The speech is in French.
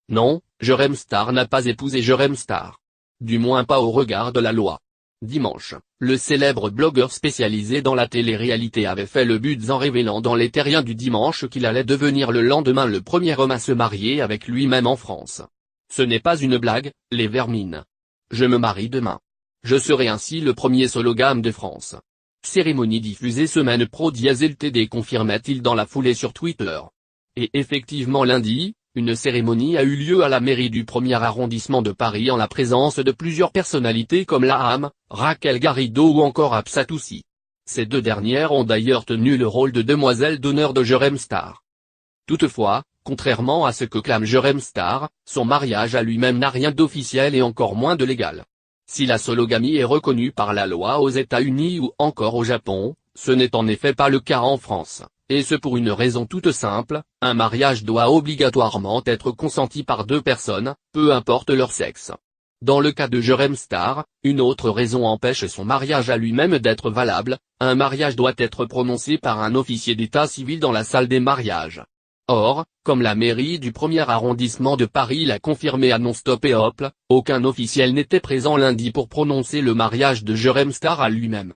Non, Jérém Star n'a pas épousé Jérém Star. Du moins pas au regard de la loi. Dimanche, le célèbre blogueur spécialisé dans la télé-réalité avait fait le buzz en révélant dans Les Terriens du dimanche qu'il allait devenir le lendemain le premier homme à se marier avec lui-même en France. Ce n'est pas une blague, les vermines. Je me marie demain. Je serai ainsi le premier sologame de France. Cérémonie diffusée semaine pro LTD, confirmait-il dans la foulée sur Twitter. Et effectivement lundi, une cérémonie a eu lieu à la mairie du 1er arrondissement de Paris en la présence de plusieurs personnalités comme Laham, Raquel Garrido ou encore Absatoussi. Ces deux dernières ont d'ailleurs tenu le rôle de demoiselles d'honneur de Jérém Star. Toutefois, contrairement à ce que clame Jérém Star, son mariage à lui-même n'a rien d'officiel et encore moins de légal. Si la sologamie est reconnue par la loi aux États-Unis ou encore au Japon, ce n'est en effet pas le cas en France. Et ce pour une raison toute simple, un mariage doit obligatoirement être consenti par deux personnes, peu importe leur sexe. Dans le cas de Jérém Star, une autre raison empêche son mariage à lui-même d'être valable, un mariage doit être prononcé par un officier d'état civil dans la salle des mariages. Or, comme la mairie du 1er arrondissement de Paris l'a confirmé à Non-Stop et Hop, aucun officiel n'était présent lundi pour prononcer le mariage de Jérém Star à lui-même.